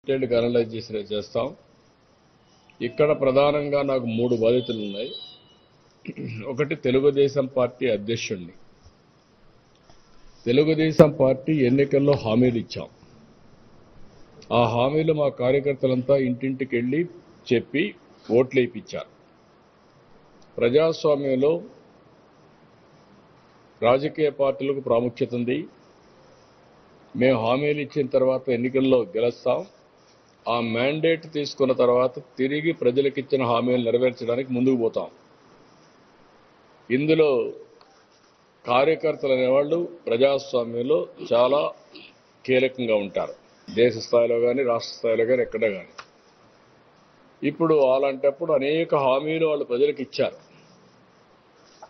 డీటెయిల్డ్గా అనలైజ్ చేస్తాం. ఇక్కడ ప్రధానంగా నాకు 3 బాధ్యతలు ఉన్నాయి. ఒకటి, తెలుగుదేశం పార్టీ అధ్యక్షుడిని. తెలుగుదేశం పార్టీ ఎన్నికల్లో హామీలు ఇచ్చాం. ఆ హామీలు మా కార్యకర్తలంతా ఇంటింటికి వెళ్ళి చెప్పి ఓట్లు వేయించారు. ప్రజాస్వామ్యంలో రాజకీయ పార్టీలకు ప్రాముఖ్యత ఉంది. మేము హామీలు ఇచ్చిన తర్వాత ఎన్నికల్లో గెలుస్తాం. ఆ మ్యాండేట్ తీసుకున్న తర్వాత తిరిగి ప్రజలకు ఇచ్చిన హామీలు నెరవేర్చడానికి ముందుకు పోతాం. ఇందులో కార్యకర్తలు అనేవాళ్ళు ప్రజాస్వామ్యంలో చాలా కీలకంగా ఉంటారు. దేశ స్థాయిలో కానీ రాష్ట్ర స్థాయిలో కానీ ఎక్కడ కానీ. ఇప్పుడు అలాంటప్పుడు అనేక హామీలు వాళ్ళు ప్రజలకు ఇచ్చారు.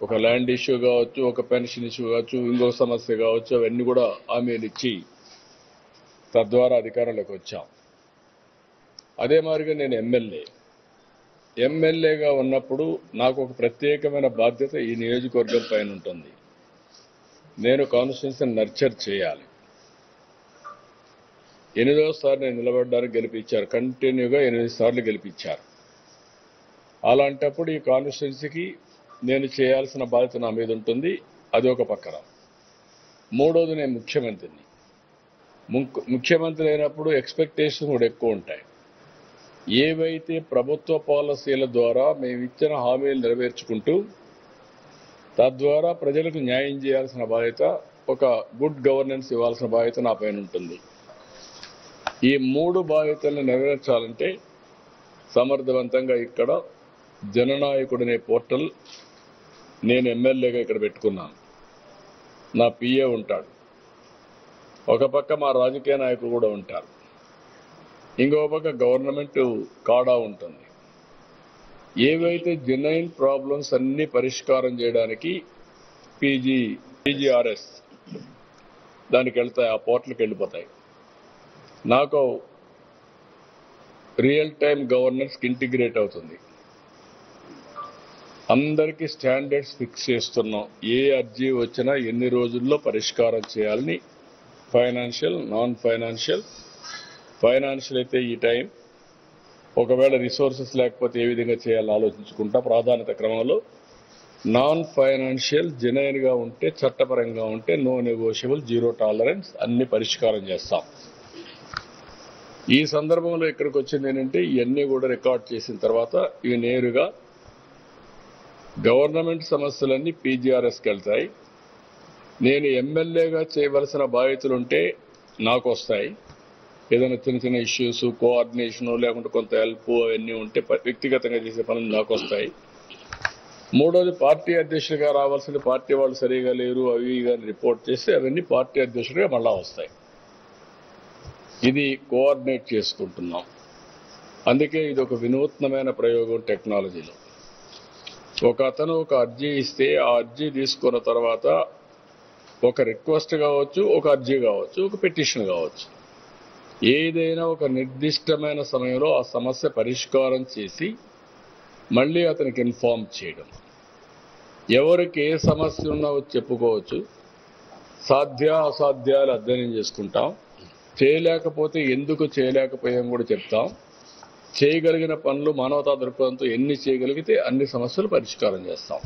ఒక ల్యాండ్ ఇష్యూ కావచ్చు, ఒక పెన్షన్ ఇష్యూ కావచ్చు, ఇంకో సమస్య కావచ్చు, అవన్నీ కూడా హామీలు ఇచ్చి తద్వారా అధికారంలోకి వచ్చాం. అదే మాదిరిగా నేను ఎమ్మెల్యేగా ఉన్నప్పుడు నాకు ఒక ప్రత్యేకమైన బాధ్యత ఈ నియోజకవర్గం పైన ఉంటుంది. నేను కాన్స్టిట్యున్సీని నర్చర్ చేయాలి. 8వ నేను నిలబడడానికి గెలిపించారు. కంటిన్యూగా 8 సార్లు గెలిపించారు. అలాంటప్పుడు ఈ కాన్స్టిట్యున్సీకి నేను చేయాల్సిన బాధ్యత నా మీద ఉంటుంది. అది ఒక పక్కన. 3వది, నేను ముఖ్యమంత్రిని. ముఖ్యమంత్రి అయినప్పుడు ఎక్స్పెక్టేషన్ కూడా ఎక్కువ ఉంటాయి. ఏవైతే ప్రభుత్వ పాలసీల ద్వారా మేము ఇచ్చిన హామీలు నెరవేర్చుకుంటూ తద్వారా ప్రజలకు న్యాయం చేయాల్సిన బాధ్యత, ఒక గుడ్ గవర్నెన్స్ ఇవ్వాల్సిన బాధ్యత నా పైన ఉంటుంది. ఈ 3 బాధ్యతలను నెరవేర్చాలంటే సమర్థవంతంగా ఇక్కడ జననాయకుడనే పోర్టల్ నేను ఎమ్మెల్యేగా ఇక్కడ పెట్టుకున్నాను. నా పిఏ ఉంటాడు. ఒక పక్క మా రాజకీయ నాయకులు కూడా ఉంటారు. ఇంకో పక్క గవర్నమెంట్ కాడా ఉంటుంది. ఏవైతే జెన్యూన్ ప్రాబ్లమ్స్ అన్ని పరిష్కారం చేయడానికి పీజీఆర్ఎస్ దానికి వెళ్తాయి, ఆ పోర్టల్కి వెళ్ళిపోతాయి. నాకు రియల్ టైం గవర్నెన్స్కి ఇంటిగ్రేట్ అవుతుంది. అందరికీ స్టాండర్డ్స్ ఫిక్స్ చేస్తున్నాం. ఏ అర్జీ వచ్చినా ఎన్ని రోజుల్లో పరిష్కారం చేయాలని. Financial, non financial. ఫైనాన్షియల్ అయితే ఈ టైం, ఒకవేళ రిసోర్సెస్ లేకపోతే ఏ విధంగా చేయాలని ఆలోచించుకుంటా ప్రాధాన్యత క్రమంలో. నాన్ ఫైనాన్షియల్ జెన్యూన్గా ఉంటే, చట్టపరంగా ఉంటే నో నెగోషియబుల్, జీరో టాలరెన్స్, అన్ని పరిష్కారం చేస్తాం. ఈ సందర్భంలో ఇక్కడికి వచ్చింది ఏంటంటే, ఇవన్నీ కూడా రికార్డ్ చేసిన తర్వాత ఇవి నేరుగా గవర్నమెంట్ సమస్యలన్నీ పీజీఆర్ఎస్కి వెళ్తాయి. నేను ఎమ్మెల్యేగా చేయవలసిన బాధ్యతలుంటే నాకు వస్తాయి. ఏదైనా చిన్న చిన్న ఇష్యూస్, కోఆర్డినేషను, లేకుంటే కొంత హెల్ప్ అవన్నీ ఉంటే వ్యక్తిగతంగా చేసే పనులు నాకు వస్తాయి. 3వది, పార్టీ అధ్యక్షుడిగా రావాల్సిన పార్టీ వాళ్ళు సరిగా లేరు అవి కానీ రిపోర్ట్ చేస్తే అవన్నీ పార్టీ అధ్యక్షుడిగా మళ్ళా వస్తాయి. ఇది కోఆర్డినేట్ చేసుకుంటున్నాం. అందుకే ఇది ఒక వినూత్నమైన ప్రయోగం టెక్నాలజీలో. ఒక అతను ఒక అర్జీ ఇస్తే ఆ అర్జీ తీసుకున్న తర్వాత ఒక రిక్వెస్ట్ కావచ్చు, ఒక అర్జీ కావచ్చు, ఒక పిటిషన్ కావచ్చు, ఏదైనా ఒక నిర్దిష్టమైన సమయంలో ఆ సమస్య పరిష్కారం చేసి మళ్ళీ అతనికి ఇన్ఫార్మ్ చేయడం. ఎవరికి ఏ సమస్య ఉన్నా చెప్పుకోవచ్చు. అసాధ్యాలు అధ్యయనం చేసుకుంటాం. చేయలేకపోతే ఎందుకు చేయలేకపోయాం కూడా చెప్తాం. చేయగలిగిన పనులు మానవతా దృక్పథంతో ఎన్ని చేయగలిగితే అన్ని సమస్యలు పరిష్కారం చేస్తాం.